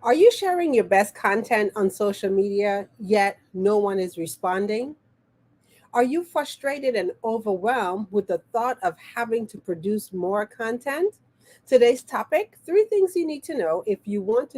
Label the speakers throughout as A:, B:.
A: Are you sharing your best content on social media, yet no one is responding? Are you frustrated and overwhelmed with the thought of having to produce more content? Today's topic, three things you need to know if you want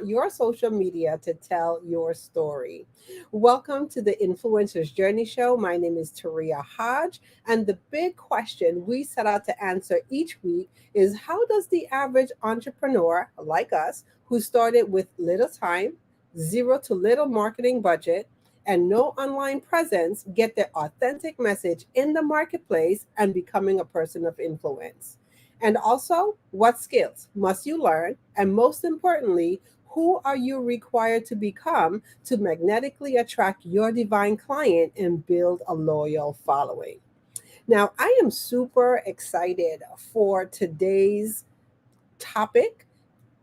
A: your social media to tell your story. Welcome to the Influencers Journey Show. My name is Taria Hodge, and the big question we set out to answer each week is how does the average entrepreneur like us who started with little time, zero to little marketing budget, and no online presence get their authentic message in the marketplace and becoming a person of influence? And also, what skills must you learn? And most importantly, who are you required to become to magnetically attract your divine client and build a loyal following? Now, I am super excited for today's topic.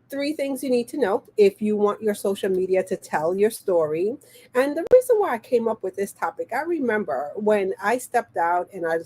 A: Three things you need to know if you want your social media to tell your story. And the reason why I came up with this topic, I remember when I stepped out and I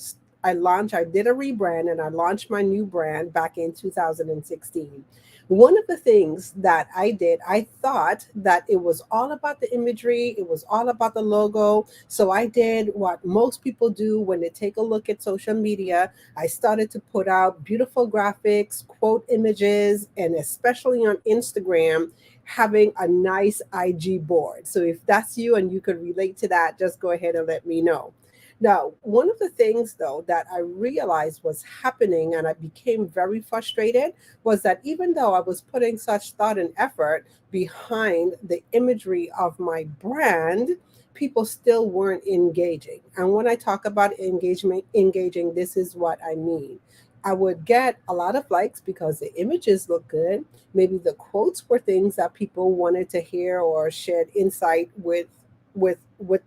A: did a rebrand and I launched my new brand back in 2016. One of the things that I did, I thought that it was all about the imagery, it was all about the logo. So I did what most people do when they take a look at social media. I started to put out beautiful graphics, quote images, and especially on Instagram, having a nice IG board. So if that's you and you could relate to that, just go ahead and let me know. Now, one of the things though that I realized was happening and I became very frustrated was that even though I was putting such thought and effort behind the imagery of my brand, people still weren't engaging. And when I talk about engaging, this is what I mean. I would get a lot of likes because the images look good. Maybe the quotes were things that people wanted to hear or shared insight with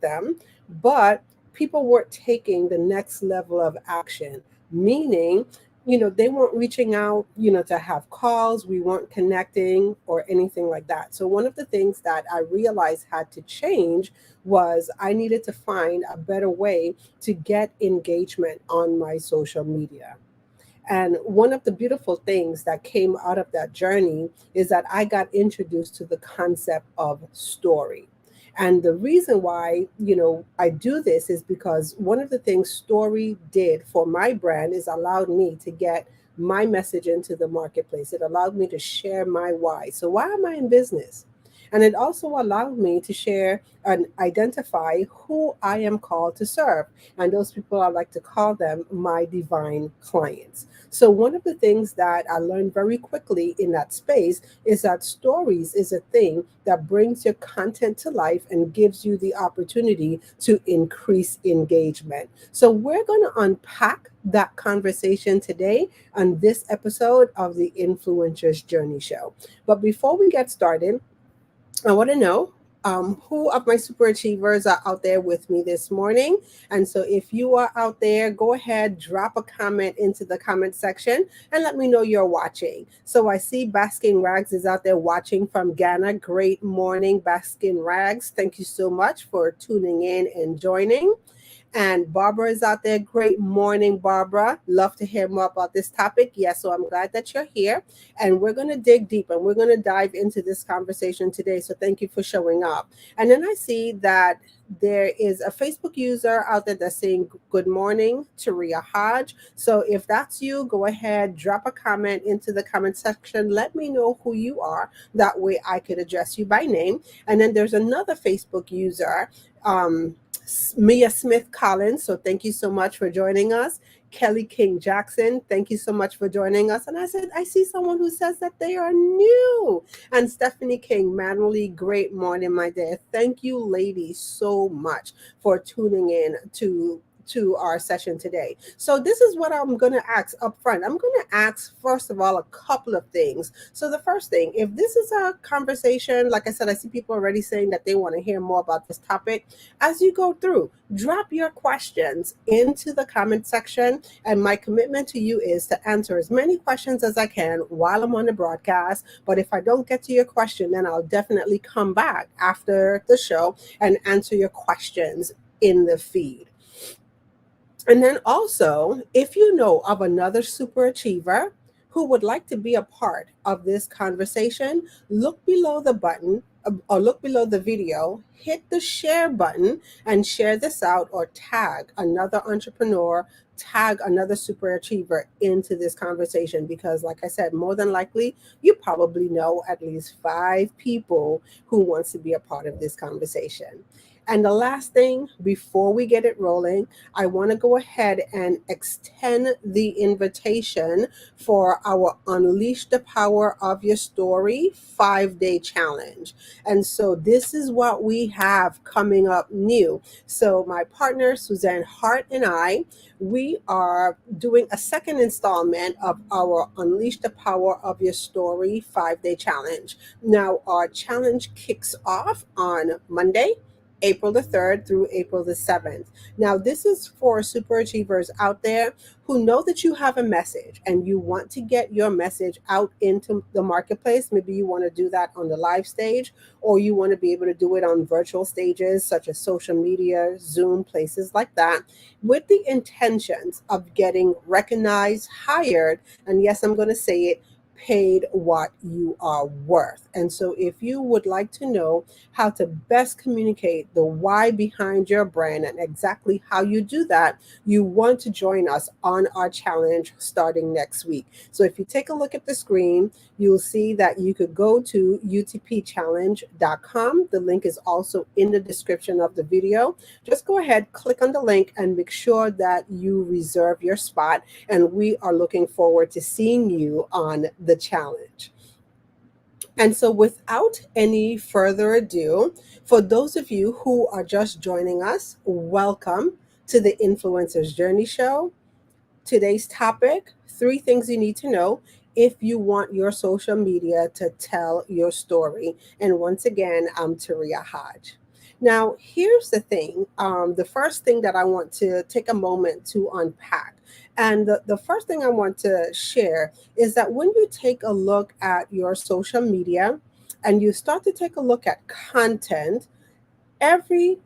A: them, but people weren't taking the next level of action, meaning they weren't reaching out to have calls, we weren't connecting or anything like that. So one of the things that I realized had to change was I needed to find a better way to get engagement on my social media. And one of the beautiful things that came out of that journey is that I got introduced to the concept of story. And the reason why, I do this is because one of the things story did for my brand is allowed me to get my message into the marketplace. It allowed me to share my why. So why am I in business? And it also allowed me to share and identify who I am called to serve. And those people, I like to call them my divine clients. So, one of the things that I learned very quickly in that space is that stories is a thing that brings your content to life and gives you the opportunity to increase engagement. So, we're going to unpack that conversation today on this episode of the Influencers Journey Show. But before we get started, I want to know who of my super achievers are out there with me this morning. And so if you are out there, go ahead, drop a comment into the comment section and let me know you're watching. So I see Baskin Rags is out there watching from Ghana. Great morning, Baskin Rags. Thank you so much for tuning in and joining. And Barbara is out there. Great morning, Barbara. Love to hear more about this topic. Yes, so I'm glad that you're here. And we're going to dig deep and we're going to dive into this conversation today. So thank you for showing up. And then I see that there is a Facebook user out there that's saying, good morning, Taria Hodge. So if that's you, go ahead, drop a comment into the comment section. Let me know who you are. That way I could address you by name. And then there's another Facebook user. Mia Smith Collins. So thank you so much for joining us. Kelly King Jackson, thank you so much for joining us. And I said, I see someone who says that they are new. And Stephanie King, Manually, great morning, my dear. Thank you, ladies, so much for tuning in to our session today. So this is what I'm going to ask up front. I'm going to ask, first of all, a couple of things. So the first thing, if this is a conversation, like I said, I see people already saying that they want to hear more about this topic. As you go through, drop your questions into the comment section. And my commitment to you is to answer as many questions as I can while I'm on the broadcast. But if I don't get to your question, then I'll definitely come back after the show and answer your questions in the feed. And then also, if you know of another super achiever who would like to be a part of this conversation, look below the button or look below the video, hit the share button and share this out, or tag another entrepreneur, tag another super achiever into this conversation, because like I said, more than likely you probably know at least 5 people who wants to be a part of this conversation. And the last thing before we get it rolling, I want to go ahead and extend the invitation for our Unleash the Power of Your Story 5-day challenge. And so this is what we have coming up new. So my partner, Suzanne Hart, and I, we are doing a second installment of our Unleash the Power of Your Story 5-day challenge. Now, our challenge kicks off on Monday, April the 3rd through April the 7th. Now, this is for super achievers out there who know that you have a message and you want to get your message out into the marketplace. Maybe you want to do that on the live stage, or you want to be able to do it on virtual stages such as social media, Zoom, places like that, with the intentions of getting recognized, hired, and yes, I'm going to say it, paid what you are worth. And so if you would like to know how to best communicate the why behind your brand and exactly how you do that, you want to join us on our challenge starting next week. So if you take a look at the screen, you'll see that you could go to utpchallenge.com. The link is also in the description of the video. Just go ahead, click on the link, and make sure that you reserve your spot. And we are looking forward to seeing you on the challenge. And so, without any further ado, for those of you who are just joining us, welcome to the Influencers Journey Show. Today's topic: 3 things you need to know if you want your social media to tell your story. And once again, I'm Taria Hodge. Now, here's the thing, the first thing that I want to take a moment to unpack. And the first thing I want to share is that when you take a look at your social media and you start to take a look at content, every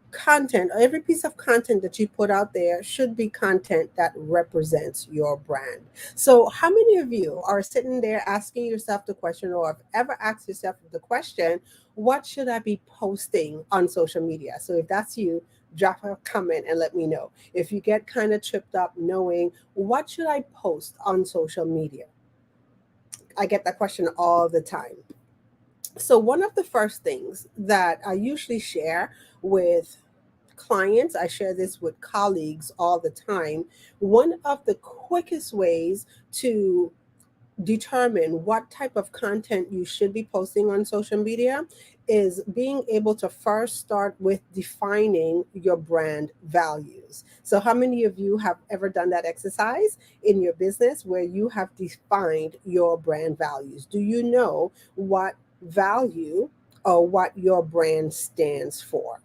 A: content or every piece of content that you put out there should be content that represents your brand. So how many of you are sitting there asking yourself the question, or have ever asked yourself the question, what should I be posting on social media? So if that's you, drop a comment and let me know. If you get kind of tripped up knowing what should I post on social media, I get that question all the time. So, one of the first things that I usually share with clients, I share this with colleagues all the time. One of the quickest ways to determine what type of content you should be posting on social media is being able to first start with defining your brand values. So, how many of you have ever done that exercise in your business where you have defined your brand values? Do you know what value or what your brand stands for?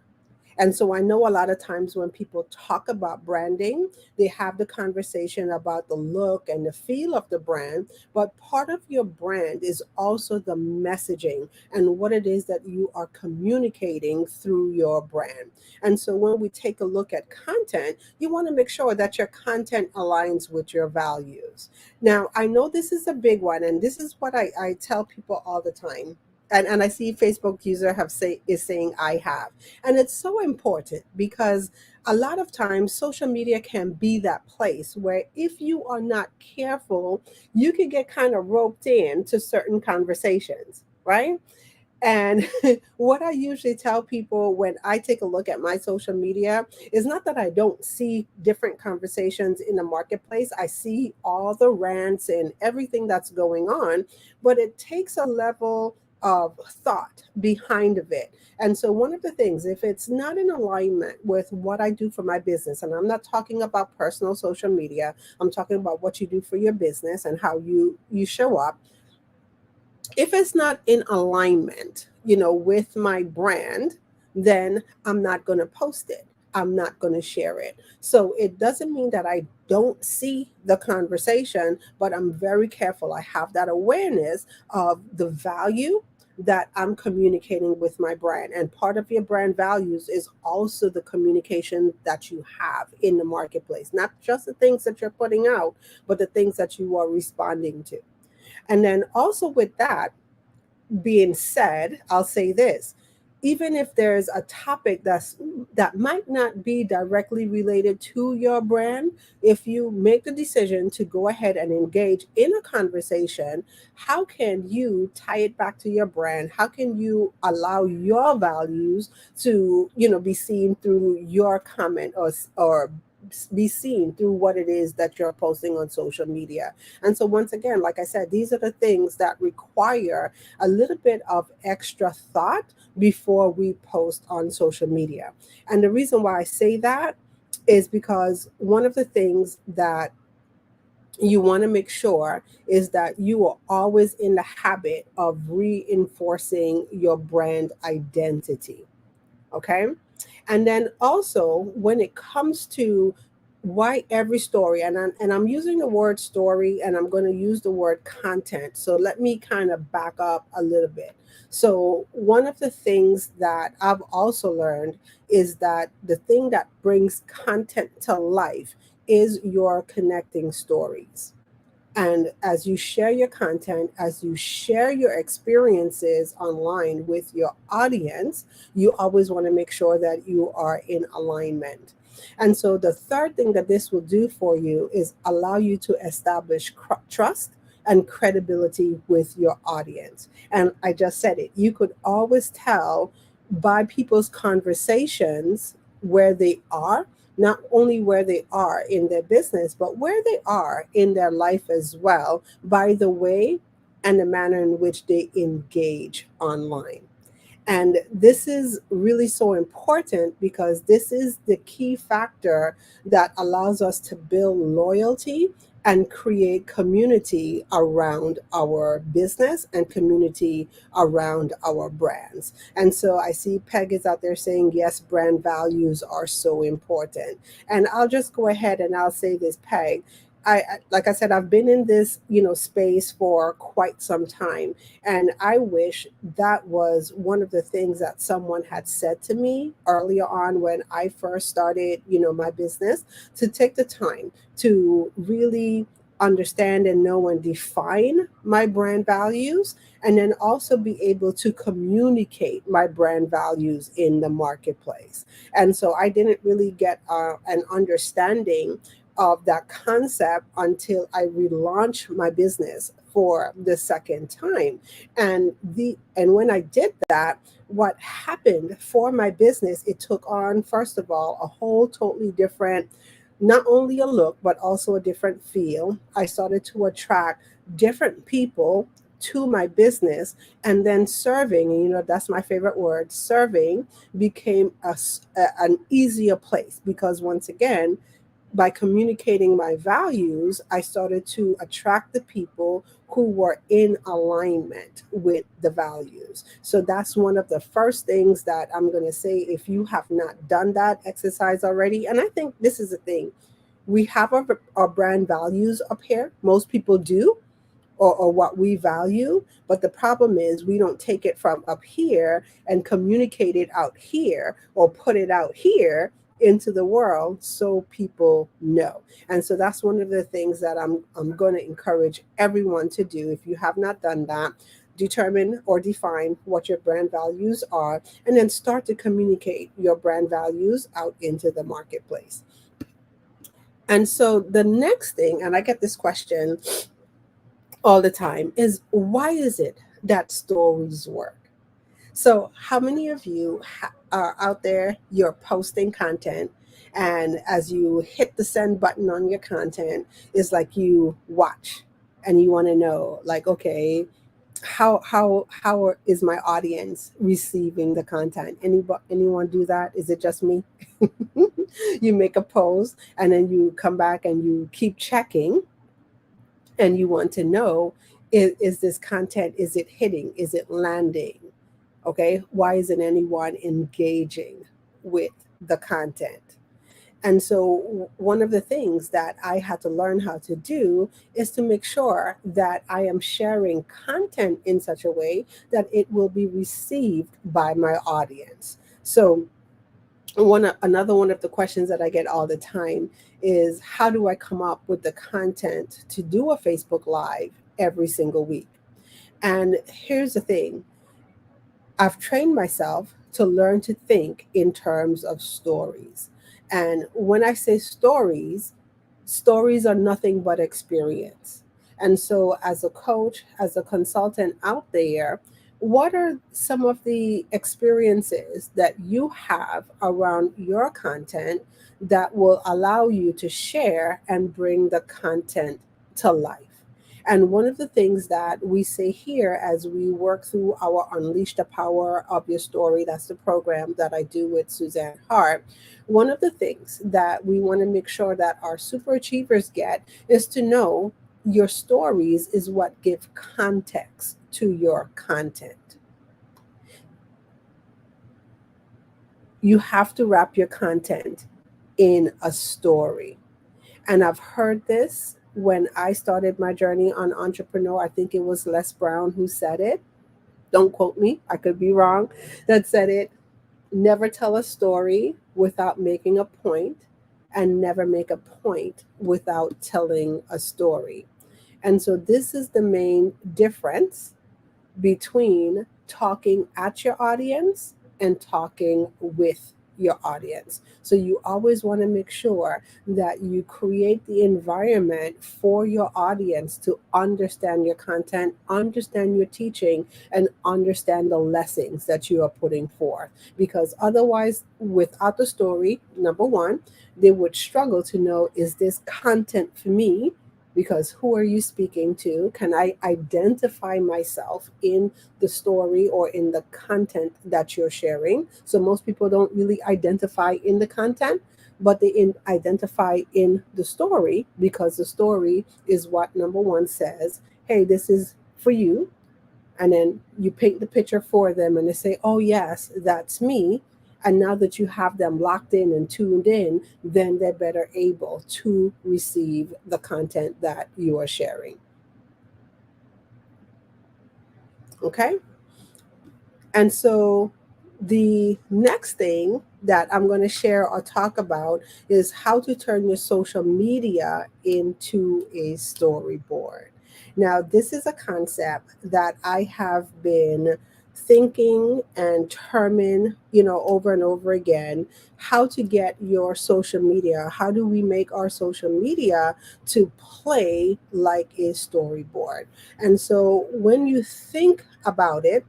A: And so I know a lot of times when people talk about branding, they have the conversation about the look and the feel of the brand, but part of your brand is also the messaging and what it is that you are communicating through your brand. And so when we take a look at content, you want to make sure that your content aligns with your values. Now, I know this is a big one, and this is what I tell people all the time. And I see Facebook user is saying I have. And it's so important because a lot of times social media can be that place where if you are not careful, you can get kind of roped in to certain conversations, right? And what I usually tell people when I take a look at my social media is not that I don't see different conversations in the marketplace. I see all the rants and everything that's going on, but it takes a level of thought behind of it. And so one of the things, if it's not in alignment with what I do for my business, and I'm not talking about personal social media, I'm talking about what you do for your business and how you show up, if it's not in alignment, with my brand, then I'm not going to post it. I'm not going to share it. So it doesn't mean that I don't see the conversation, but I'm very careful. I have that awareness of the value that I'm communicating with my brand. And part of your brand values is also the communication that you have in the marketplace, not just the things that you're putting out, but the things that you are responding to. And then also with that being said, I'll say this. Even if there's a topic that might not be directly related to your brand, if you make the decision to go ahead and engage in a conversation, how can you tie it back to your brand? How can you allow your values to, be seen through your comment, or be seen through what it is that you're posting on social media? And so once again, like I said, these are the things that require a little bit of extra thought before we post on social media. And the reason why I say that is because one of the things that you want to make sure is that you are always in the habit of reinforcing your brand identity. Okay. And then also, when it comes to why every story, and I'm using the word story, and I'm going to use the word content. So let me kind of back up a little bit. So one of the things that I've also learned is that the thing that brings content to life is your connecting stories. And as you share your content, as you share your experiences online with your audience, you always want to make sure that you are in alignment. And so the third thing that this will do for you is allow you to establish trust and credibility with your audience. And I just said it, you could always tell by people's conversations where they are, not only where they are in their business, but where they are in their life as well, by the way and the manner in which they engage online. And this is really so important because this is the key factor that allows us to build loyalty and create community around our business and community around our brands. And so I see Peg is out there saying, yes, brand values are so important. And I'll just go ahead and I'll say this, Peg. Like I said, I've been in this, space for quite some time, and I wish that was one of the things that someone had said to me earlier on when I first started, my business, to take the time to really understand and know and define my brand values, and then also be able to communicate my brand values in the marketplace. And so I didn't really get an understanding of that concept until I relaunched my business for the second time. And when I did that, what happened for my business, it took on, first of all, a whole totally different, not only a look, but also a different feel. I started to attract different people to my business, and then serving, and that's my favorite word, serving became an easier place, because once again, by communicating my values, I started to attract the people who were in alignment with the values. So that's one of the first things that I'm going to say, if you have not done that exercise already. And I think this is the thing. We have our brand values up here. Most people do, or what we value. But the problem is we don't take it from up here and communicate it out here, or put it out here into the world so people know. And so that's one of the things that I'm going to encourage everyone to do. If you have not done that, determine or define what your brand values are, and then start to communicate your brand values out into the marketplace. And so the next thing, and I get this question all the time, is why is it that stories work? So, how many of you are out there, you're posting content, and as you hit the send button on your content, it's like you watch and you want to know, like, okay, is my audience receiving the content? Anyone do that? Is it just me? You make a post and then you come back and you keep checking, and you want to know, is this content, is it hitting, is it landing? Okay, why isn't anyone engaging with the content? And so, one of the things that I had to learn how to do is to make sure that I am sharing content in such a way that it will be received by my audience. So, another one of the questions that I get all the time is, how do I come up with the content to do a Facebook Live every single week? And here's the thing, I've trained myself to learn to think in terms of stories. And when I say stories, stories are nothing but experience. And so, as a coach, as a consultant out there, what are some of the experiences that you have around your content that will allow you to share and bring the content to life? And one of the things that we say here as we work through our Unleash the Power of Your Story, that's the program that I do with Suzanne Hart. One of the things that we want to make sure that our super achievers get is to know your stories is what give context to your content. You have to wrap your content in a story. And I've heard this when I started my journey on entrepreneur. I think it was Les Brown who said it. Don't quote me, I could be wrong. That said it. Never tell a story without making a point, and never make a point without telling a story. And so, this is the main difference between talking at your audience and talking with your audience. So you always want to make sure that you create the environment for your audience to understand your content, understand your teaching, and understand the lessons that you are putting forth. Because otherwise, without the story, number one, they would struggle to know, is this content for me? Because who are you speaking to? Can I identify myself in the story or in the content that you're sharing? So most people don't really identify in the content, but they identify in the story, because the story is what number one says, hey, this is for you. And then you paint the picture for them and they say, oh yes, that's me. And now that you have them locked in and tuned in, then they're better able to receive the content that you are sharing. Okay. And so the next thing that I'm going to share or talk about is how to turn your social media into a storyboard. Now, this is a concept that I have been thinking and terming, over and over again, how to get your social media, how do we make our social media to play like a storyboard? And so when you think about it,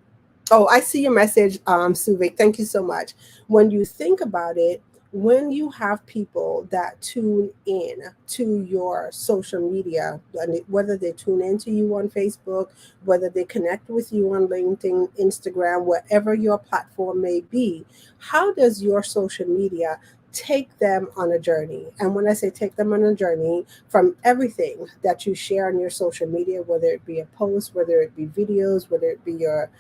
A: oh, I see your message, Suvik. Thank you so much. When you think about it, when you have people that tune in to your social media, whether they tune into you on Facebook, whether they connect with you on LinkedIn, Instagram, wherever your platform may be, how does your social media take them on a journey? And when I say take them on a journey, from everything that you share on your social media, whether it be a post, whether it be videos, whether it be your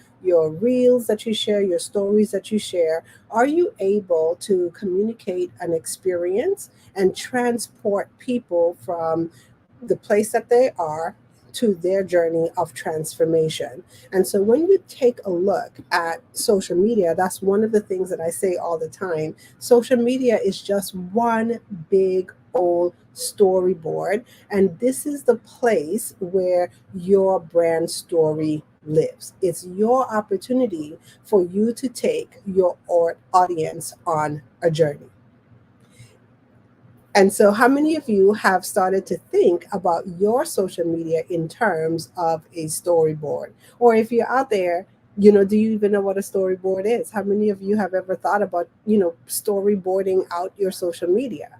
A: reels that you share, your stories that you share, are you able to communicate an experience and transport people from the place that they are to their journey of transformation? And so when you take a look at social media, that's one of the things that I say all the time. Social media is just one big old storyboard, and this is the place where your brand story lives. It's your opportunity for you to take your audience on a journey. And so, how many of you have started to think about your social media in terms of a storyboard? Or if you're out there, do you even know what a storyboard is? How many of you have ever thought about, storyboarding out your social media?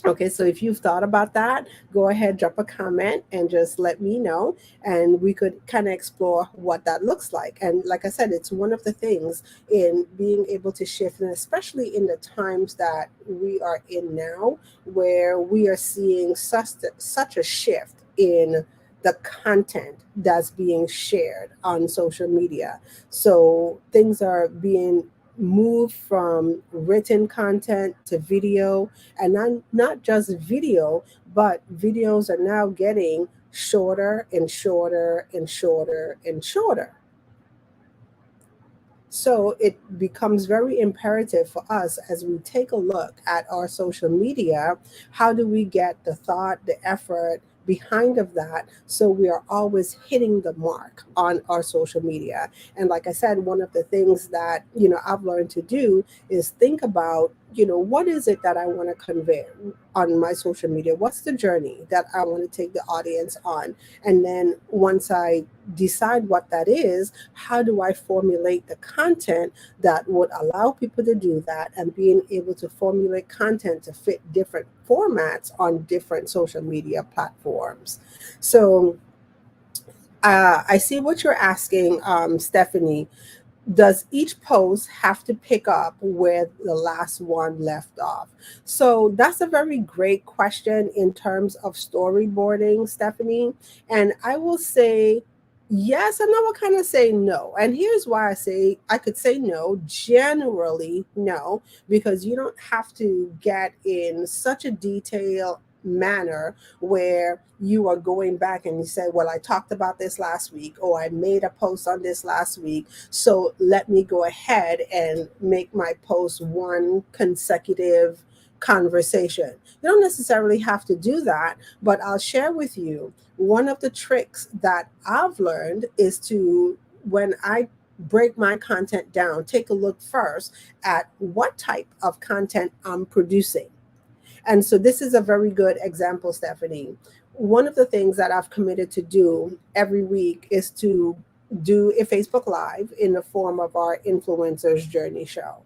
A: Okay, so if you've thought about that, go ahead, drop a comment and just let me know, and we could kind of explore what that looks like. And like I said, it's one of the things in being able to shift, and especially in the times that we are in now, where we are seeing such a shift in the content that's being shared on social media. So things are being move from written content to video, and not just video, but videos are now getting shorter and shorter and shorter and shorter. So it becomes very imperative for us as we take a look at our social media. How do we get the thought, the effort behind of that, so we are always hitting the mark on our social media? And like I said, one of the things that I've learned to do is think about, what is it that I want to convey on my social media? What's the journey that I want to take the audience on? And then once I decide what that is, how do I formulate the content that would allow people to do that, and being able to formulate content to fit different formats on different social media platforms. So I see what you're asking, Stephanie. Does each post have to pick up where the last one left off? So that's a very great question in terms of storyboarding, Stephanie. And I will say yes, and I will kind of say no. And here's why I could say no, generally no, because you don't have to get in such a detailed manner where you are going back and you say, well, I talked about this last week, or I made a post on this last week, so let me go ahead and make my post one consecutive conversation. You don't necessarily have to do that, but I'll share with you one of the tricks that I've learned is to, when I break my content down, take a look first at what type of content I'm producing. And so this is a very good example, Stephanie. One of the things that I've committed to do every week is to do a Facebook Live in the form of our Influencers Journey show.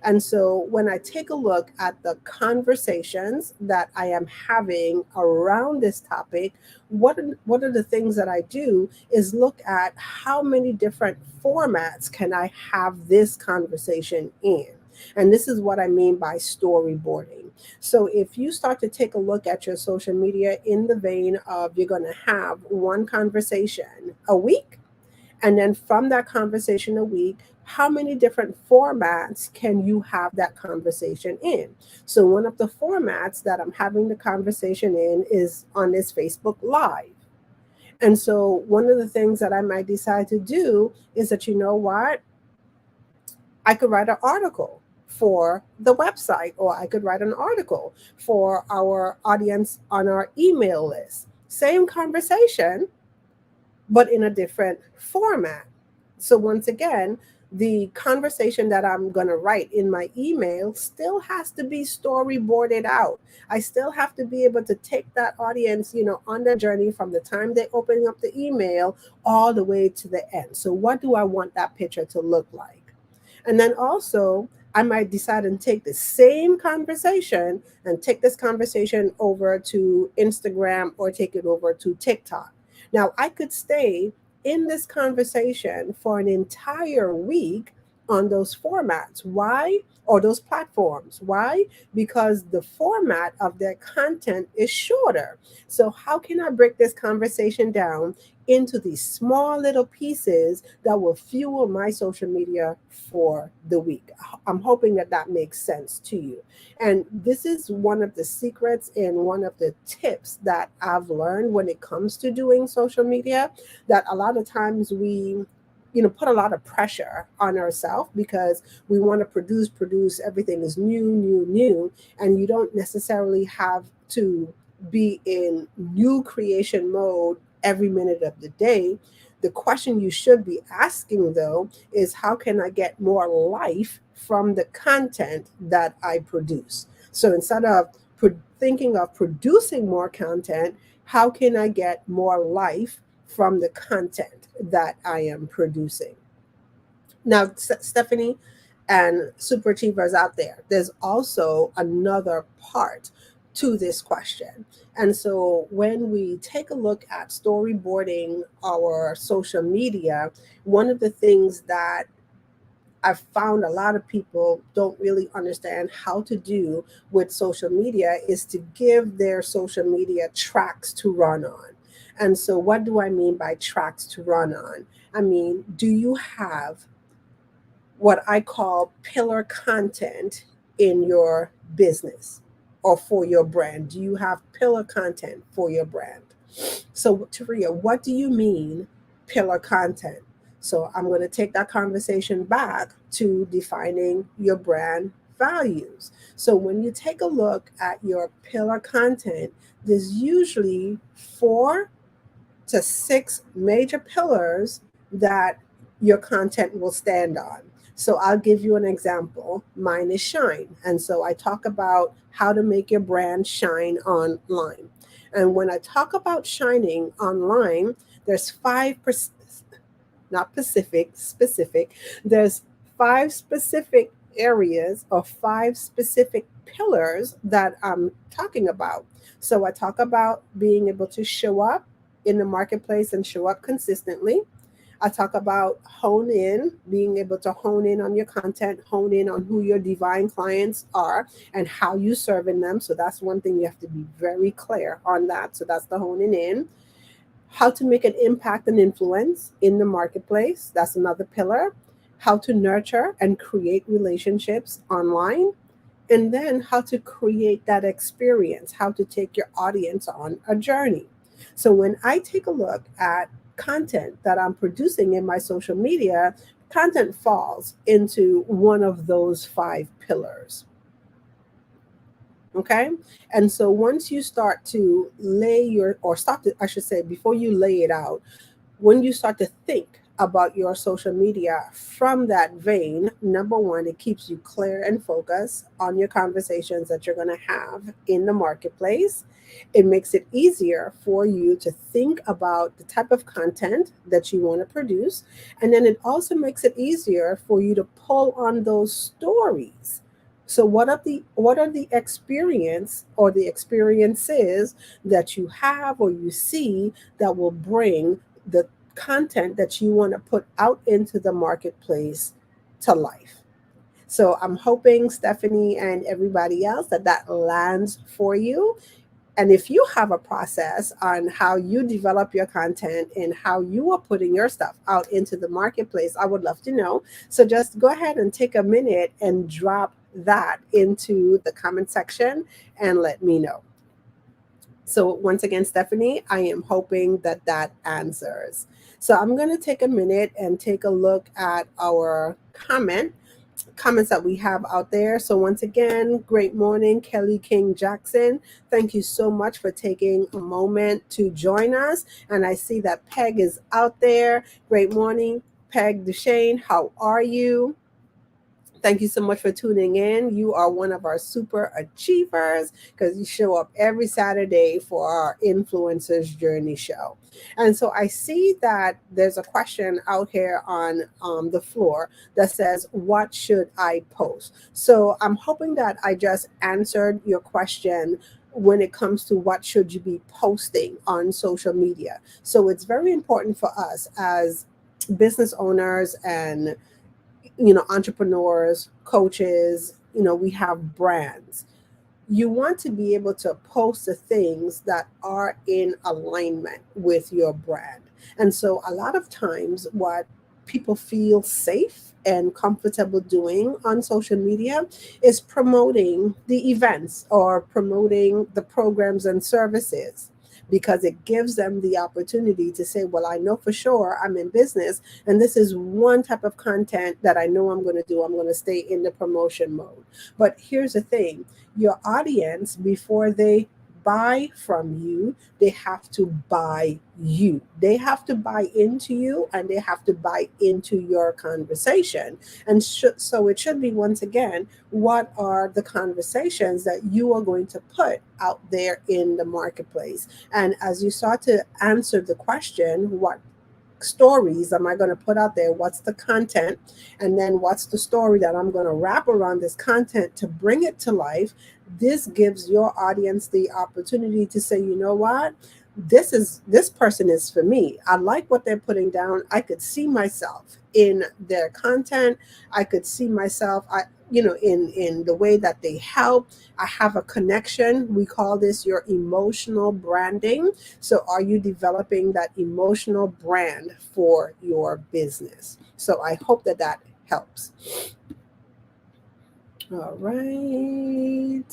A: And so when I take a look at the conversations that I am having around this topic, what are the things that I do is look at how many different formats can I have this conversation in. And this is what I mean by storyboarding. So if you start to take a look at your social media in the vein of you're going to have one conversation a week, and then from that conversation a week, how many different formats can you have that conversation in? So, one of the formats that I'm having the conversation in is on this Facebook Live. And so, one of the things that I might decide to do is that, what? I could write an article for the website, or I could write an article for our audience on our email list. Same conversation, but in a different format. So once again, the conversation that I'm going to write in my email still has to be storyboarded out. I still have to be able to take that audience, on their journey from the time they open up the email all the way to the end. So what do I want that picture to look like? And then also, I might decide and take the same conversation and take this conversation over to Instagram or take it over to TikTok. Now, I could stay in this conversation for an entire week on those formats. Why? Or those platforms. Why? Because the format of their content is shorter. So, how can I break this conversation down into these small little pieces that will fuel my social media for the week? I'm hoping that that makes sense to you. And this is one of the secrets and one of the tips that I've learned when it comes to doing social media, that a lot of times we put a lot of pressure on ourselves because we want to produce, everything is new, and you don't necessarily have to be in new creation mode every minute of the day. The question you should be asking, though, is how can I get more life from the content that I produce? So instead of thinking of producing more content, how can I get more life from the content that I am producing? Now, Stephanie and super achievers out there, there's also another part to this question. And so when we take a look at storyboarding our social media, one of the things that I've found a lot of people don't really understand how to do with social media is to give their social media tracks to run on. And so, what do I mean by tracks to run on? I mean, do you have what I call pillar content in your business or for your brand? Do you have pillar content for your brand? So, Taria, what do you mean pillar content? So, I'm going to take that conversation back to defining your brand values. So, when you take a look at your pillar content, there's usually 4 to 6 major pillars that your content will stand on. So I'll give you an example. Mine is shine. And so I talk about how to make your brand shine online. And when I talk about shining online, there's 5%, not Pacific, specific. There's 5 specific areas or 5 specific pillars that I'm talking about. So I talk about being able to show up in the marketplace and show up consistently. I talk about hone in, being able to hone in on your content, hone in on who your divine clients are and how you serving them. So that's one thing you have to be very clear on that. So that's the honing in. How to make an impact and influence in the marketplace. That's another pillar. How to nurture and create relationships online. And then how to create that experience, how to take your audience on a journey. So when I take a look at content that I'm producing in my social media, content falls into one of those 5 pillars. Okay. And so once you start to lay your, or stop to, I should say, before you lay it out, when you start to think about your social media from that vein, number one, it keeps you clear and focused on your conversations that you're going to have in the marketplace. It makes it easier for you to think about the type of content that you want to produce. And then it also makes it easier for you to pull on those stories. So what are the experience or the experiences that you have or you see that will bring the content that you want to put out into the marketplace to life? So I'm hoping, Stephanie and everybody else, that that lands for you. And if you have a process on how you develop your content and how you are putting your stuff out into the marketplace, I would love to know. So just go ahead and take a minute and drop that into the comment section and let me know. So once again, Stephanie, I am hoping that that answers. So I'm going to take a minute and take a look at our comments that we have out there. So once again, great morning, Kelly King Jackson. Thank you so much for taking a moment to join us. And I see that Peg is out there. Great morning, Peg Duchesne. How are you? Thank you so much for tuning in. You are one of our super achievers because you show up every Saturday for our Influencers Journey show. And so I see that there's a question out here on the floor that says, what should I post? So I'm hoping that I just answered your question when it comes to what should you be posting on social media. So it's very important for us as business owners and entrepreneurs, coaches, we have brands. You want to be able to post the things that are in alignment with your brand. And so a lot of times what people feel safe and comfortable doing on social media is promoting the events or promoting the programs and services, because it gives them the opportunity to say, well, I know for sure I'm in business, and this is one type of content that I know I'm going to do. I'm going to stay in the promotion mode. But here's the thing, your audience, before they buy from you, they have to buy you. They have to buy into you, and they have to buy into your conversation. And so it should be, once again, what are the conversations that you are going to put out there in the marketplace? And as you start to answer the question, what stories am I going to put out there? What's the content? And then what's the story that I'm going to wrap around this content to bring it to life? This gives your audience the opportunity to say, you know what? This person is for me. I like what they're putting down. I could see myself in their content. I could see myself, in the way that they help. I have a connection. We call this your emotional branding. So are you developing that emotional brand for your business? So I hope that that helps. All right.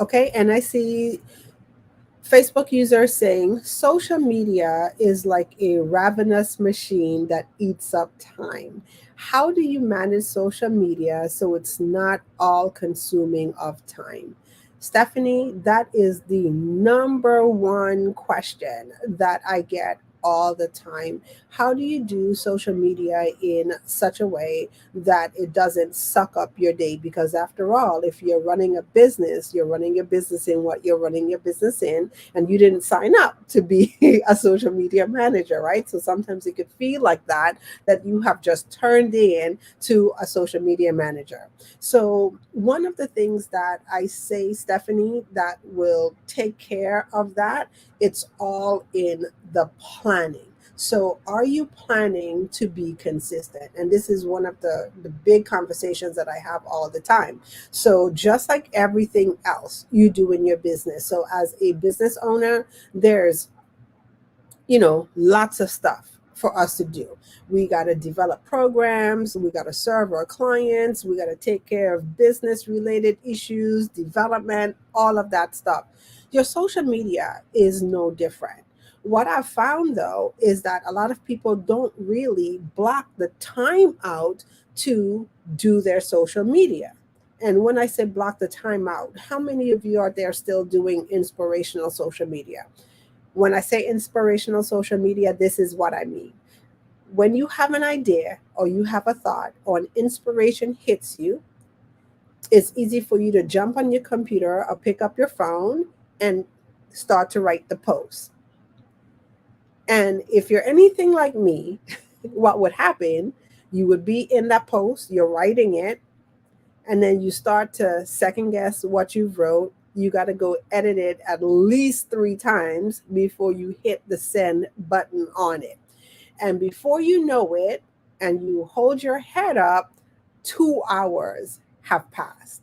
A: Okay, and I see Facebook user saying social media is like a ravenous machine that eats up time. How do you manage social media so it's not all consuming of time? Stephanie, that is the number one question that I get all the time. How do you do social media in such a way that it doesn't suck up your day? Because after all, if you're running a business, you're running your business in what you're running your business in, and you didn't sign up to be a social media manager, right? So sometimes it could feel like that you have just turned in to a social media manager. So one of the things that I say, Stephanie, that will take care of that, it's all in the planning. So, are you planning to be consistent? And this is one of the big conversations that I have all the time. So, just like everything else you do in your business, so as a business owner, there's lots of stuff for us to do. We got to develop programs, we got to serve our clients, we got to take care of business related issues, development, all of that stuff. Your social media is no different. What I've found though is that a lot of people don't really block the time out to do their social media. And when I say block the time out, how many of you are there still doing inspirational social media? When I say inspirational social media, this is what I mean. When you have an idea or you have a thought or an inspiration hits you, it's easy for you to jump on your computer or pick up your phone and start to write the post. And if you're anything like me, what would happen? You would be in that post, you're writing it, and then you start to second guess what you wrote. You got to go edit it at least 3 times before you hit the send button on it. And before you know it, and you hold your head up, 2 hours have passed.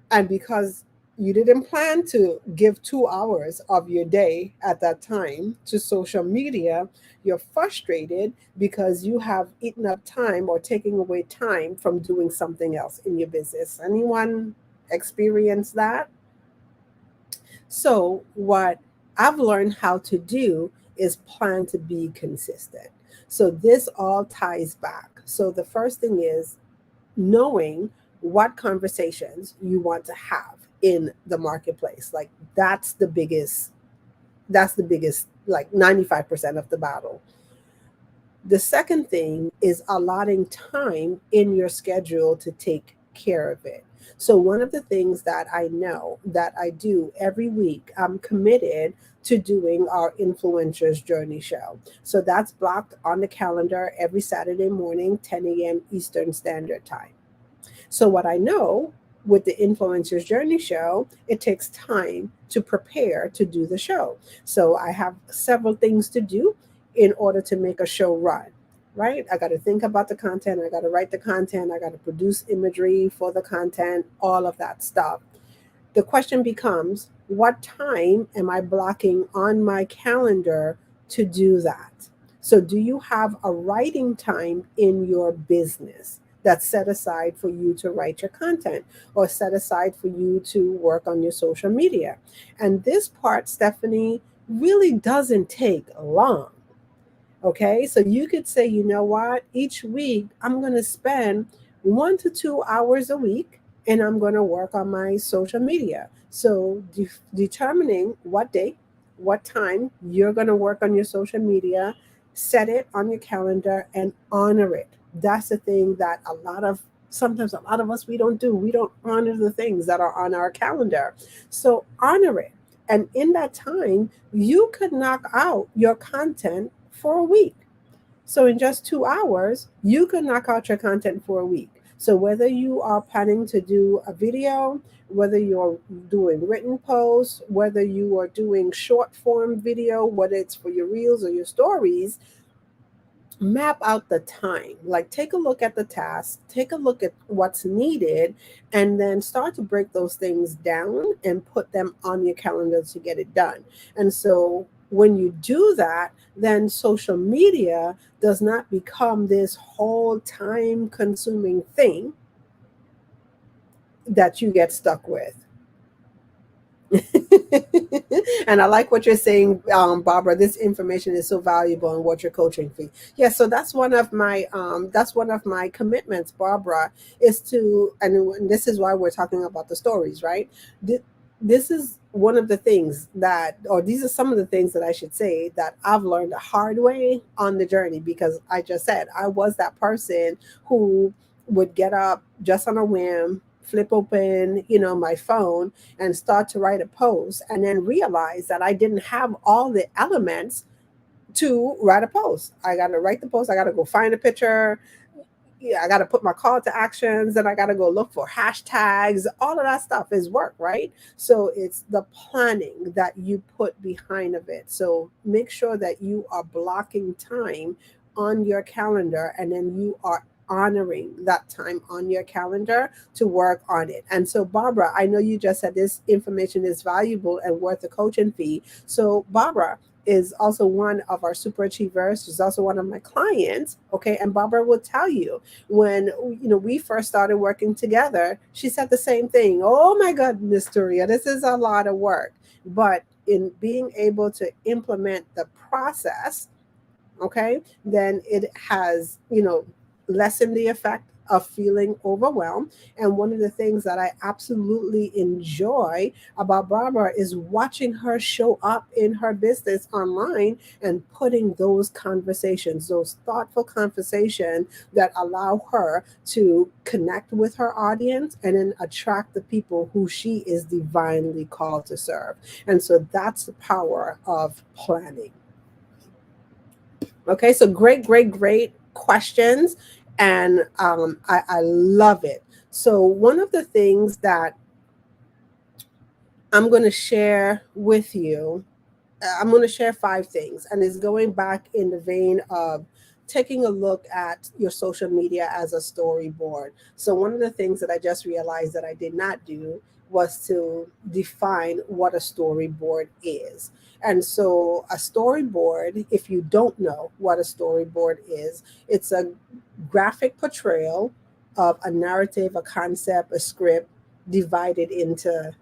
A: And because you didn't plan to give 2 hours of your day at that time to social media, you're frustrated because you have eaten up time or taking away time from doing something else in your business. Anyone experience that? So, what I've learned how to do is plan to be consistent. So, this all ties back. So, the first thing is knowing what conversations you want to have in the marketplace. Like, that's the biggest, like 95% of the battle. The second thing is allotting time in your schedule to take care of it. So, one of the things that I know that I do every week, I'm committed to doing our Influencers Journey show. So, that's blocked on the calendar every Saturday morning, 10 a.m. Eastern Standard Time. So, what I know with the Influencers Journey show, it takes time to prepare to do the show. So, I have several things to do in order to make a show run, right? I got to think about the content, I got to write the content, I got to produce imagery for the content, all of that stuff. The question becomes, what time am I blocking on my calendar to do that? So, do you have a writing time in your business that's set aside for you to write your content or set aside for you to work on your social media? And this part, Stephanie, really doesn't take long. Okay, so you could say, you know what, each week I'm going to spend 1 to 2 hours a week and I'm going to work on my social media. So, determining what day, what time you're going to work on your social media, set it on your calendar and honor it. That's the thing that sometimes a lot of us we don't do. We don't honor the things that are on our calendar. So, honor it. And in that time, you could knock out your content for a week. So in just 2 hours, you could knock out your content for a week. So whether you are planning to do a video, whether you're doing written posts, whether you are doing short form video, whether it's for your reels or your stories, map out the time. Like, take a look at the task, take a look at what's needed, and then start to break those things down and put them on your calendar to get it done. And so when you do that, then social media does not become this whole time consuming thing that you get stuck with. And I like what you're saying, Barbara. This information is so valuable in what you're coaching fee. Yeah, so that's one of my commitments, Barbara, is to, and this is why we're talking about the stories, right? Th- This is one of the things that, or these are some of the things that I should say that I've learned the hard way on the journey, because I just said I was that person who would get up just on a whim, flip open, my phone and start to write a post, and then realize that I didn't have all the elements to write a post. I got to write the post. I got to go find a picture. Yeah, I got to put my call to actions, and I got to go look for hashtags. All of that stuff is work, right? So it's the planning that you put behind of it. So make sure that you are blocking time on your calendar, and then you are honoring that time on your calendar to work on it. And so, Barbara, I know you just said this information is valuable and worth a coaching fee. So, Barbara is also one of our super achievers. She's also one of my clients. Okay. And Barbara will tell you, when we first started working together, she said the same thing. Oh my goodness, Turia, this is a lot of work. But in being able to implement the process, okay, then it has, lessened the effect of feeling overwhelmed. And one of the things that I absolutely enjoy about Barbara is watching her show up in her business online and putting those conversations, those thoughtful conversations that allow her to connect with her audience and then attract the people who she is divinely called to serve. And so that's the power of planning. Okay, so great, great, great questions. And I love it. So, one of the things that I'm going to share with you, I'm going to share five things, and it's going back in the vein of taking a look at your social media as a storyboard. So, one of the things that I just realized that I did not do was to define what a storyboard is. And so, a storyboard, if you don't know what a storyboard is, it's a graphic portrayal of a narrative, a concept, a script divided into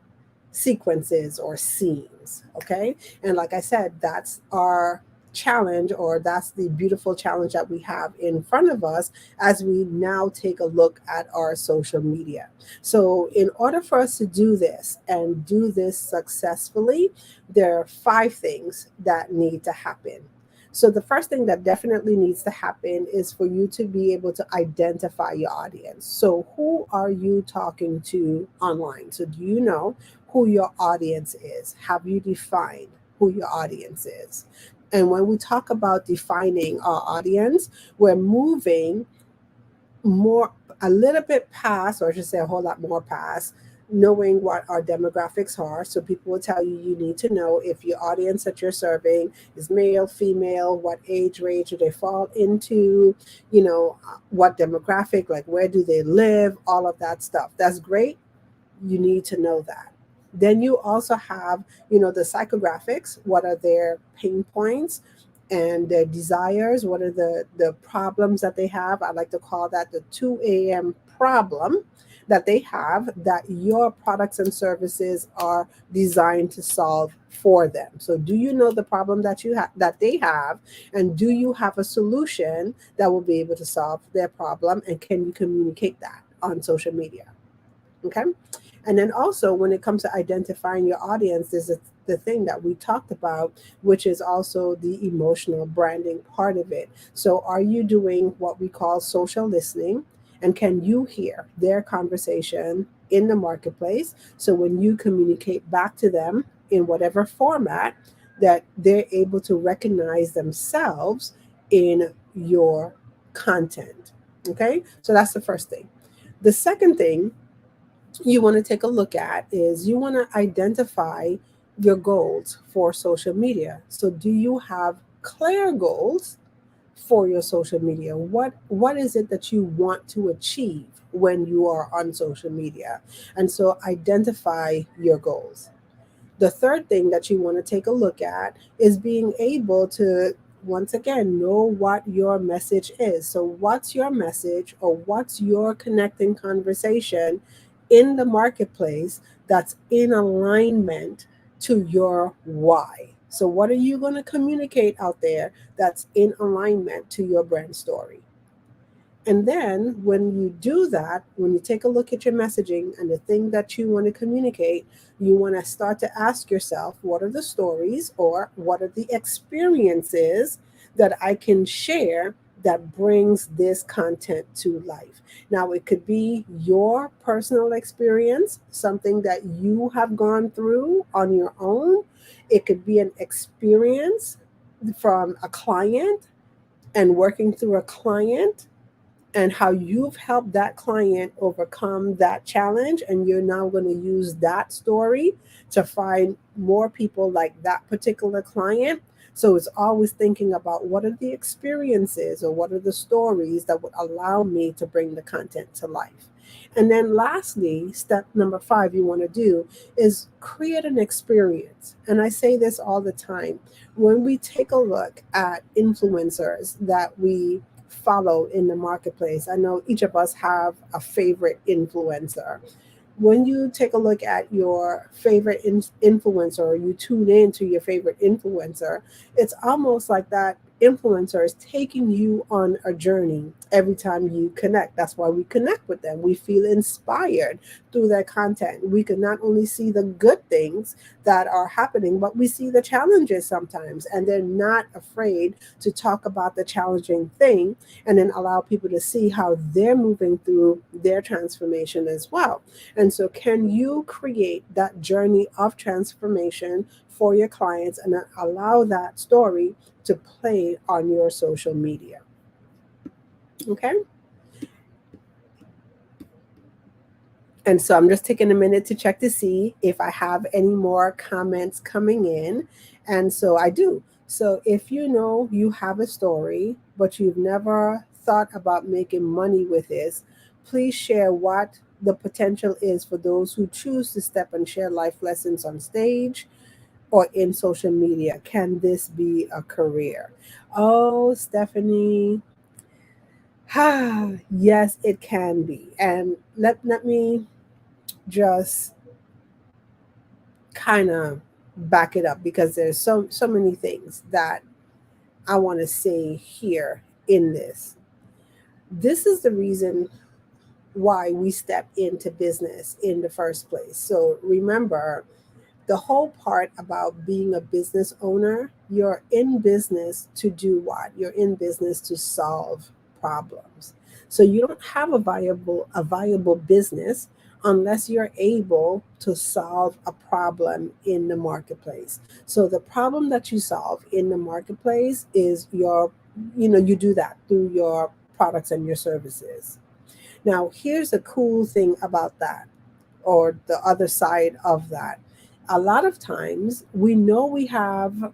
A: sequences or scenes. Okay. And like I said, that's our challenge, or that's the beautiful challenge that we have in front of us as we now take a look at our social media. So, in order for us to do this and do this successfully, there are five things that need to happen. So, the first thing that definitely needs to happen is for you to be able to identify your audience. So, who are you talking to online? So, do you know who your audience is? Have you defined who your audience is? And when we talk about defining our audience, we're moving more, a little bit past, or I should say a whole lot more past, knowing what our demographics are. So people will tell you, you need to know if your audience that you're serving is male, female, what age range do they fall into, what demographic, like where do they live, all of that stuff. That's great. You need to know that. Then you also have, the psychographics. What are their pain points and their desires? What are the problems that they have? I like to call that the 2 a.m. problem that they have, that your products and services are designed to solve for them. So do you know the problem that you have, that they have, and do you have a solution that will be able to solve their problem, and can you communicate that on social media? Okay. And then also, when it comes to identifying your audience, the thing that we talked about, which is also the emotional branding part of it. So, are you doing what we call social listening? And can you hear their conversation in the marketplace? So, when you communicate back to them in whatever format, that they're able to recognize themselves in your content. Okay. So, that's the first thing. The second thing you want to take a look at is you want to identify your goals for social media. So do you have clear goals for your social media? What is it that you want to achieve when you are on social media? And so identify your goals. The third thing that you want to take a look at is being able to, once again, know what your message is. So, what's your message, or what's your connecting conversation in the marketplace that's in alignment to your why? So, what are you going to communicate out there that's in alignment to your brand story? And then when you do that, when you take a look at your messaging and the thing that you want to communicate, you want to start to ask yourself, what are the stories, or what are the experiences that I can share that brings this content to life? Now, it could be your personal experience, something that you have gone through on your own. It could be an experience from a client and working through a client, and how you've helped that client overcome that challenge. And you're now going to use that story to find more people like that particular client. So it's always thinking about, what are the experiences, or what are the stories that would allow me to bring the content to life. And then lastly, step number 5 you want to do is create an experience. And I say this all the time. When we take a look at influencers that we follow in the marketplace, I know each of us have a favorite influencer. When you take a look at your favorite influencer, or you tune in to your favorite influencer, it's almost like that influencer is taking you on a journey every time you connect. That's why we connect with them. We feel inspired through their content. We can not only see the good things that are happening, but we see the challenges sometimes, and they're not afraid to talk about the challenging thing, and then allow people to see how they're moving through their transformation as well. And so, can you create that journey of transformation for your clients, and allow that story to play on your social media? Okay. And so I'm just taking a minute to check to see if I have any more comments coming in. And so I do. So if you know you have a story, but you've never thought about making money with this, please share what the potential is for those who choose to step and share life lessons on stage or in social media. Can this be a career? Oh, Stephanie. Yes, it can be. And let me just kind of back it up, because there's so many things that I want to say here in this. This is the reason why we step into business in the first place. So remember, the whole part about being a business owner, you're in business to do what? You're in business to solve problems. So you don't have a viable business unless you're able to solve a problem in the marketplace. So the problem that you solve in the marketplace is you do that through your products and your services. Now, here's a cool thing about that, or the other side of that. A lot of times we know we have,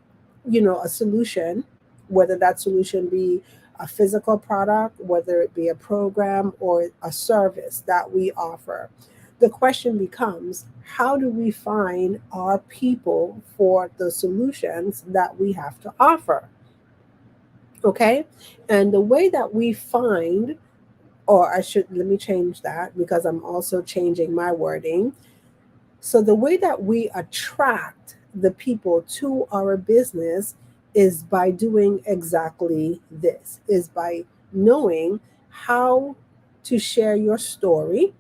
A: a solution, whether that solution be a physical product, whether it be a program or a service that we offer. The question becomes, how do we find our people for the solutions that we have to offer? Okay. And the way that we find, or let me change that, because I'm also changing my wording. So the way that we attract the people to our business is by doing exactly this, is by knowing how to share your story,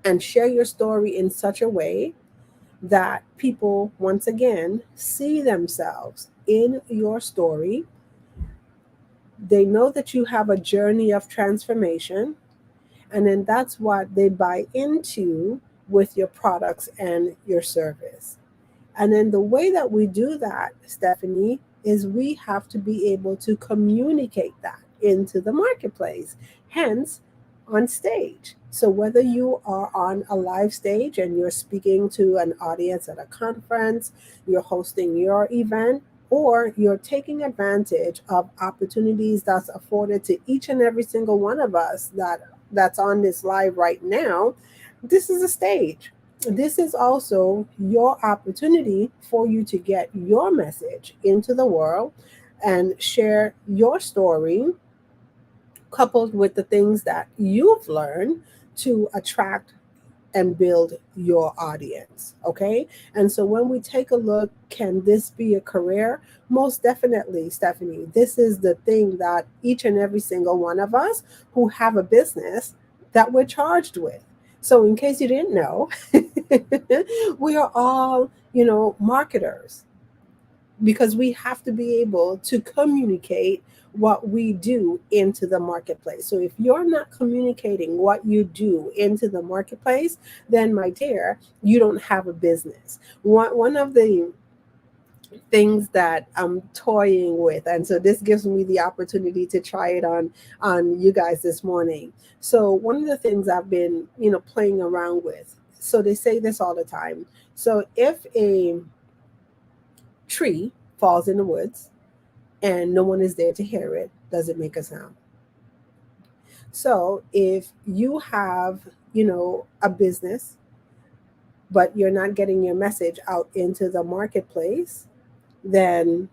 A: and share your story in such a way that people, once again, see themselves in your story. They know that you have a journey of transformation, and then that's what they buy into with your products and your service. And then the way that we do that, Stephanie, is we have to be able to communicate that into the marketplace, hence on stage. So whether you are on a live stage and you're speaking to an audience at a conference, you're hosting your event, or you're taking advantage of opportunities that's afforded to each and every single one of us that's on this live right now, this is a stage. This is also your opportunity for you to get your message into the world and share your story coupled with the things that you've learned to attract and build your audience. Okay. And so when we take a look, can this be a career? Most definitely, Stephanie. This is the thing that each and every single one of us who have a business that we're charged with. So, in case you didn't know, we are all, marketers, because we have to be able to communicate what we do into the marketplace. So if you're not communicating what you do into the marketplace, then my dear, you don't have a business. One of the things that I'm toying with, and so this gives me the opportunity to try it on you guys this morning. So one of the things I've been, playing around with. So they say this all the time. So if a tree falls in the woods and no one is there to hear it, does it make a sound? So if you have, a business, but you're not getting your message out into the marketplace, then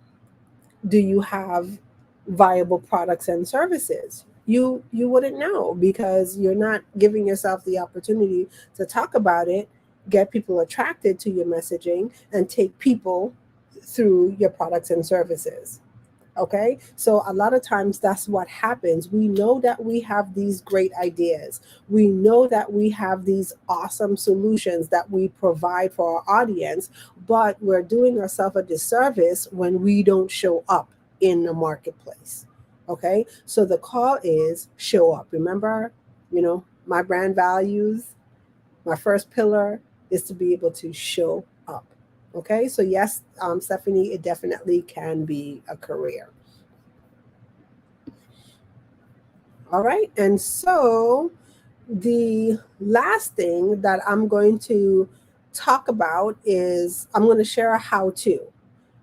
A: do you have viable products and services? You wouldn't know, because you're not giving yourself the opportunity to talk about it, get people attracted to your messaging, and take people through your products and services. Okay, so a lot of times that's what happens. We know that we have these great ideas, we know that we have these awesome solutions that we provide for our audience, but we're doing ourselves a disservice when we don't show up in the marketplace. Okay, so the call is show up. Remember, my brand values, my first pillar is to be able to show up. Okay, so yes, Stephanie, it definitely can be a career. All right. And so the last thing that I'm going to talk about is I'm going to share a how to.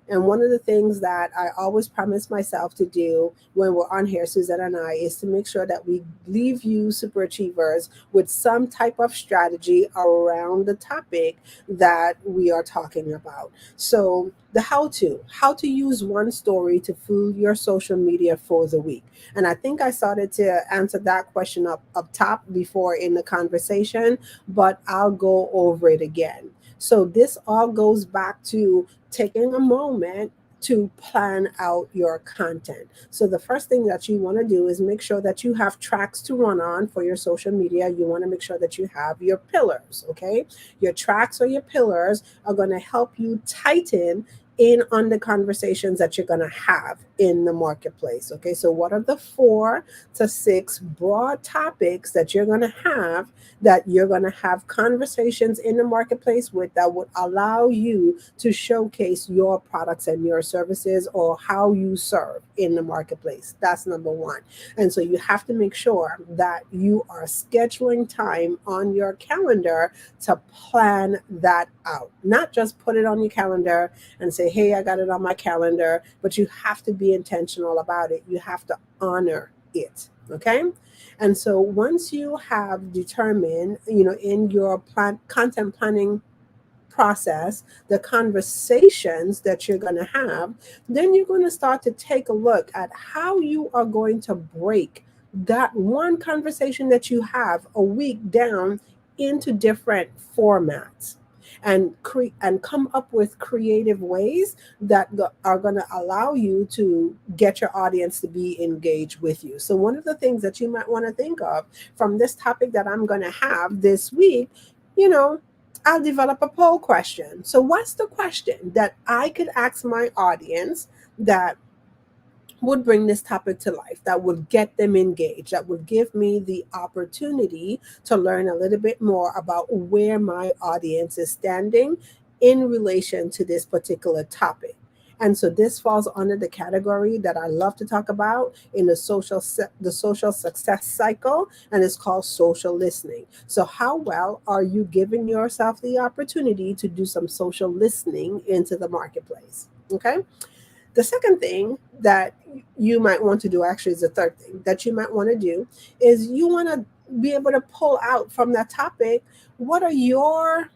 A: And one of the things that I always promise myself to do when we're on here, Suzette and I, is to make sure that we leave you super achievers with some type of strategy around the topic that we are talking about. So, the how to use one story to fuel your social media for the week. And I think I started to answer that question up top before in the conversation, but I'll go over it again. So, this all goes back to taking a moment to plan out your content. So the first thing that you want to do is make sure that you have tracks to run on for your social media. You want to make sure that you have your pillars, okay? Your tracks or your pillars are going to help you tighten in on the conversations that you're going to have in the marketplace. Okay, so what are the 4 to 6 broad topics that you're going to have conversations in the marketplace with, that would allow you to showcase your products and your services, or how you serve in the marketplace? That's number one. And so you have to make sure that you are scheduling time on your calendar to plan that out. Not just put it on your calendar and say, hey, I got it on my calendar, but you have to be intentional about it. You have to honor it. Okay. And so once you have determined, in your content planning process, the conversations that you're going to have, then you're going to start to take a look at how you are going to break that one conversation that you have a week down into different formats, and and come up with creative ways that are going to allow you to get your audience to be engaged with you. So one of the things that you might want to think of from this topic that I'm going to have this week, you know I'll develop a poll question. So, what's the question that I could ask my audience that would bring this topic to life, that would get them engaged, that would give me the opportunity to learn a little bit more about where my audience is standing in relation to this particular topic? And so this falls under the category that I love to talk about in the social success cycle, and it's called social listening. So how well are you giving yourself the opportunity to do some social listening into the marketplace? Okay. The second thing that you might want to do, actually, is the third thing that you might want to do, is you want to be able to pull out from that topic, what are your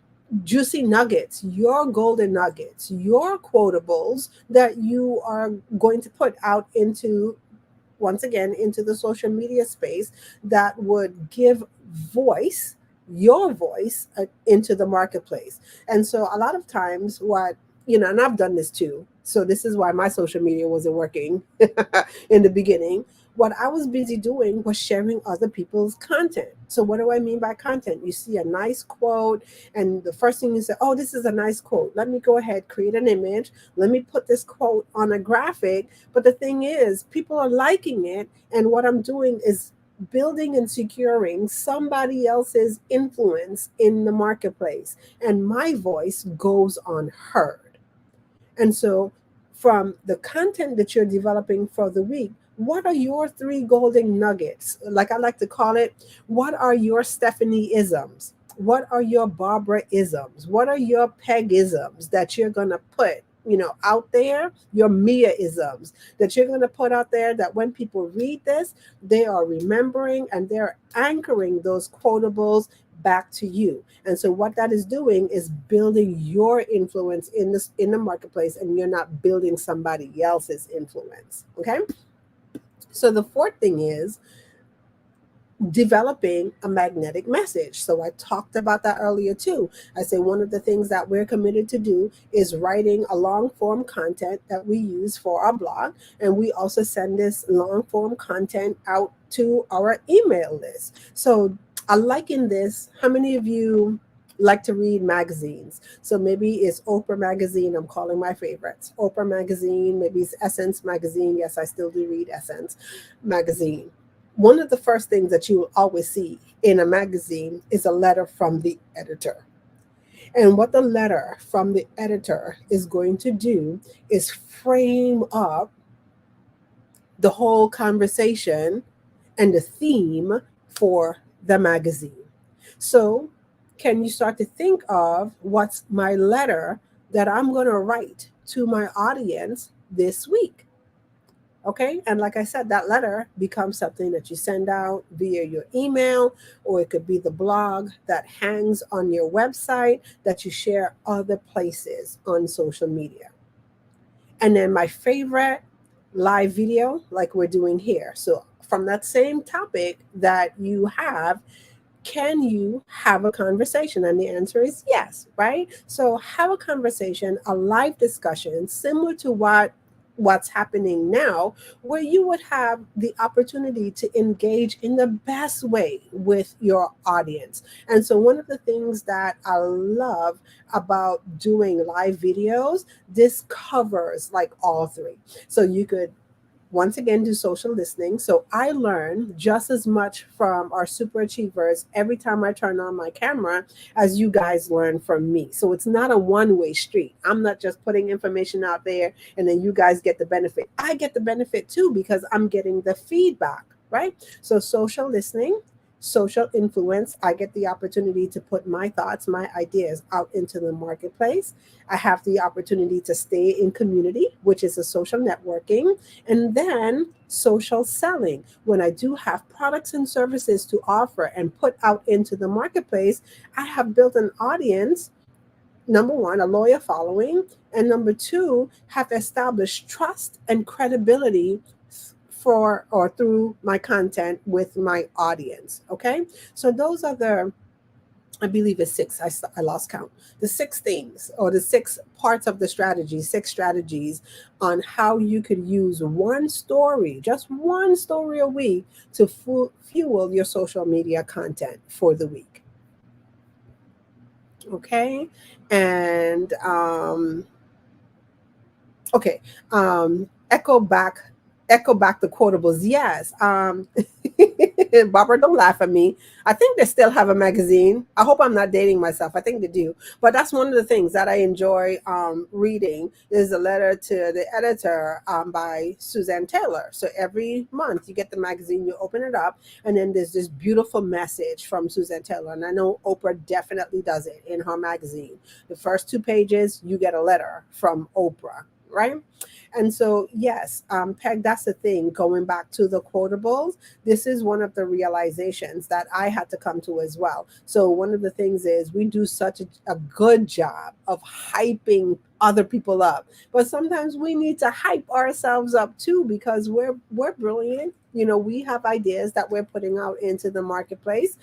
A: juicy nuggets, your golden nuggets, your quotables that you are going to put out into, once again, into the social media space that would give voice, your voice, into the marketplace. And so a lot of times what, and I've done this too, so this is why my social media wasn't working in the beginning. What I was busy doing was sharing other people's content. So what do I mean by content? You see a nice quote, and the first thing you say, oh, this is a nice quote, let me go ahead, create an image, let me put this quote on a graphic. But the thing is, people are liking it. And what I'm doing is building and securing somebody else's influence in the marketplace. And my voice goes unheard. And so, from the content that you're developing for the week, what are your three golden nuggets? Like I like to call it, what are your Stephanie isms? What are your Barbara isms? What are your Peg isms that you're going to put, out there? Your Mia isms that you're going to put out there, that when people read this, they are remembering and they're anchoring those quotables back to you. And so what that is doing is building your influence in the marketplace, and you're not building somebody else's influence. Okay? So the fourth thing is developing a magnetic message. So I talked about that earlier too. I say one of the things that we're committed to do is writing a long form content that we use for our blog. And we also send this long form content out to our email list. So I liken this. How many of you like to read magazines? So maybe it's Oprah magazine. I'm calling my favorites. Oprah magazine, maybe it's Essence magazine. Yes, I still do read Essence magazine. One of the first things that you will always see in a magazine is a letter from the editor. And what the letter from the editor is going to do is frame up the whole conversation and the theme for the magazine. So, can you start to think of what's my letter that I'm going to write to my audience this week? Okay. And like I said, that letter becomes something that you send out via your email, or it could be the blog that hangs on your website that you share other places on social media. And then my favorite, live video, like we're doing here. So, from that same topic that you have, can you have a conversation? And the answer is yes, right? So have a conversation, a live discussion similar to what's happening now, where you would have the opportunity to engage in the best way with your audience. And so one of the things that I love about doing live videos, this covers like all three. So you could once again do social listening. So I learn just as much from our super achievers every time I turn on my camera as you guys learn from me. So it's not a one-way street. I'm not just putting information out there and then you guys get the benefit. I get the benefit too because I'm getting the feedback, right? So social listening, social influence, I get the opportunity to put my thoughts, my ideas out into the marketplace. I have the opportunity to stay in community, which is a social networking, and then social selling. When I do have products and services to offer and put out into the marketplace, I have built an audience. Number one, a loyal following, and number two, have established trust and credibility for or through my content with my audience. Okay, so those are the, I believe it's six. I lost count. The six things, or the six parts of the strategy, six strategies on how you could use one story, just one story a week, to fuel your social media content for the week. Okay, and okay, echo back the quotables. Yes. Barbara, don't laugh at me. I think they still have a magazine. I hope I'm not dating myself. I think they do. But that's one of the things that I enjoy reading is a letter to the editor by Suzanne Taylor. So every month you get the magazine, you open it up, and then there's this beautiful message from Suzanne Taylor. And I know Oprah definitely does it in her magazine. The first two pages, you get a letter from Oprah. right? And so, yes, Peg, that's the thing. Going back to the quotables, this is one of the realizations that I had to come to as well. So, one of the things is we do such a good job of hyping other people up, but sometimes we need to hype ourselves up too because we're brilliant. We have ideas that we're putting out into the marketplace.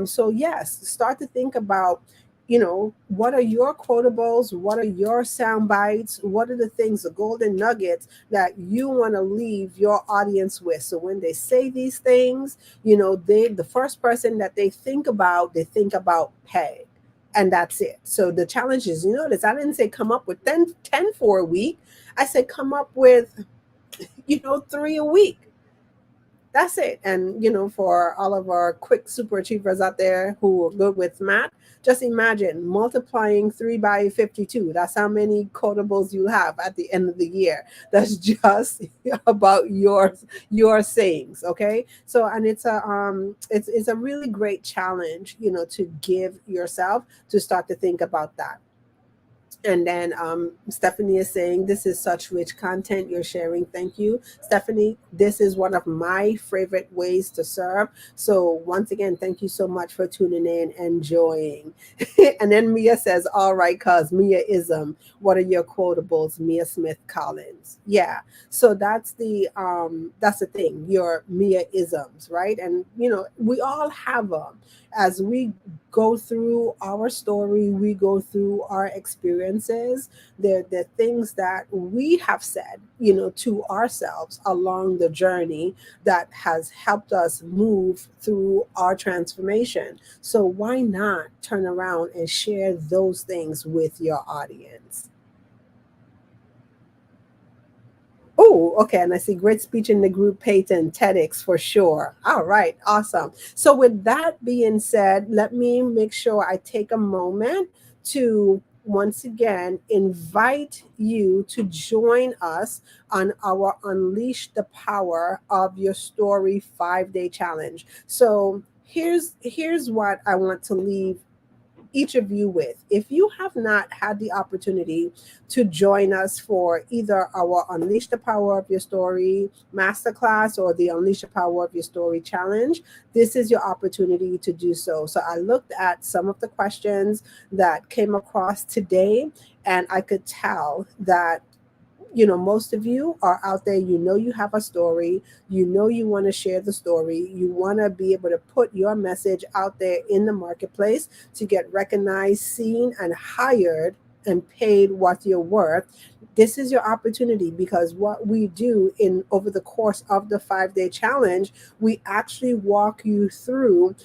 A: So, yes, start to think about what are your quotables, what are your sound bites, what are the things, the golden nuggets that you want to leave your audience with, so when they say these things, the first person that they think about Peg, and that's it. So the challenge is, notice I didn't say come up with 10 for a week. I said come up with 3 a week. That's it. And for all of our quick super achievers out there who are good with math, just imagine multiplying 3 by 52. That's how many quotables you have at the end of the year. That's just about your sayings. Okay. So, and it's a really great challenge, to give yourself, to start to think about that. And then Stephanie is saying, this is such rich content you're sharing. Thank you, Stephanie. This is one of my favorite ways to serve. So, once again, thank you so much for tuning in, enjoying. And then Mia says, all right, cuz Mia ism. What are your quotables? Mia Smith Collins. Yeah. So that's the thing, your Mia isms, right? And we all have them. As we go through our story, we go through our experiences, the things that we have said, to ourselves along the journey that has helped us move through our transformation. So why not turn around and share those things with your audience? Oh, okay. And I see great speech in the group, Peyton, TEDx for sure. All right. Awesome. So, with that being said, let me make sure I take a moment to once again invite you to join us on our Unleash the Power of Your Story 5-day challenge. So, here's what I want to leave each of you with. If you have not had the opportunity to join us for either our Unleash the Power of Your Story masterclass or the Unleash the Power of Your Story challenge, this is your opportunity to do so. So I looked at some of the questions that came across today, and I could tell that most of you are out there, you have a story, you want to share the story, you want to be able to put your message out there in the marketplace to get recognized, seen, and hired and paid what you're worth. This is your opportunity, because what we do in over the course of the 5-day challenge, we actually walk you through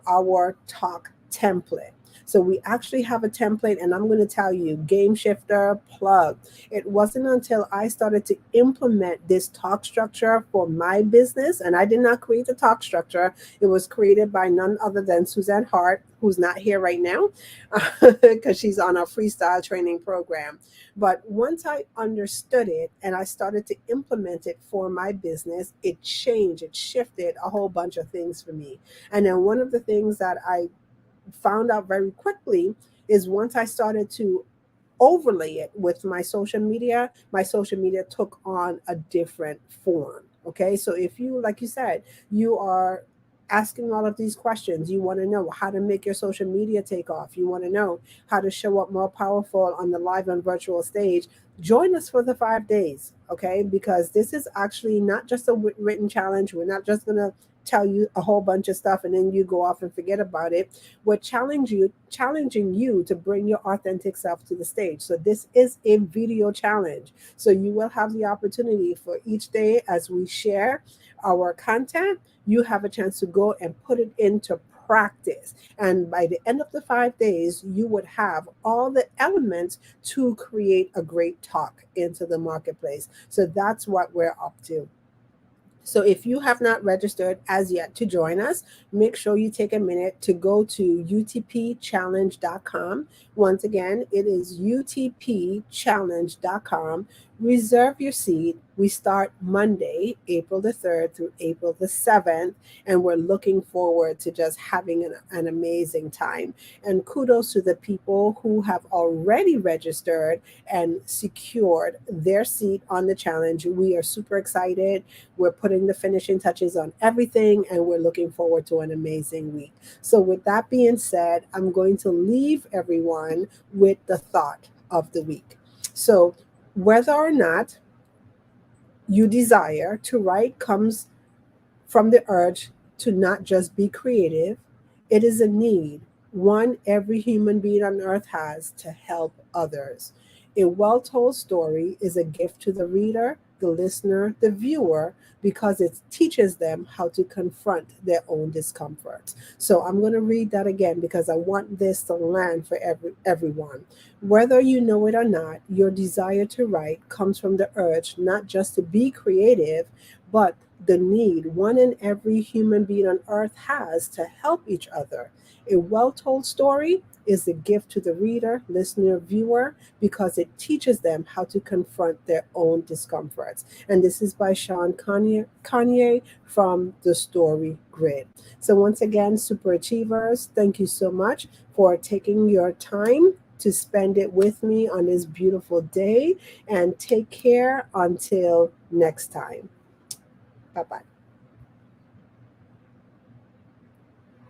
A: our talk template. So we actually have a template, and I'm going to tell you, game shifter plug. It wasn't until I started to implement this talk structure for my business, and I did not create the talk structure. It was created by none other than Suzanne Hart, who's not here right now because she's on a freestyle training program. But once I understood it and I started to implement it for my business, it changed, it shifted a whole bunch of things for me. And then one of the things that I found out very quickly is once I started to overlay it with my social media took on a different form. Okay. So if you, like you said, you are asking all of these questions, you want to know how to make your social media take off, you want to know how to show up more powerful on the live and virtual stage, join us for the 5 days. Okay. Because this is actually not just a written challenge. We're not just going to tell you a whole bunch of stuff and then you go off and forget about it. We're challenging you to bring your authentic self to the stage. So this is a video challenge. So you will have the opportunity for each day as we share our content, you have a chance to go and put it into practice. And by the end of the 5 days, you would have all the elements to create a great talk into the marketplace. So that's what we're up to. So if you have not registered as yet to join us, make sure you take a minute to go to utpchallenge.com. Once again, it is utpchallenge.com. Reserve your seat. We start Monday, April the 3rd through April the 7th, and we're looking forward to just having an amazing time. And kudos to the people who have already registered and secured their seat on the challenge. We are super excited. We're putting the finishing touches on everything, and we're looking forward to an amazing week. So, with that being said, I'm going to leave everyone with the thought of the week. So, whether or not you desire to write comes from the urge to not just be creative, it is a need, one every human being on earth has to help others. A well told story is a gift to the reader, the listener, the viewer, because it teaches them how to confront their own discomforts. So I'm going to read that again because I want this to land for everyone. Whether you know it or not, your desire to write comes from the urge not just to be creative, but the need one and every human being on earth has to help each other. A well told story is a gift to the reader, listener, viewer, because it teaches them how to confront their own discomforts. And this is by Kanye from the Story Grid. So, once again, super achievers, thank you so much for taking your time to spend it with me on this beautiful day. And take care until next time. Bye bye.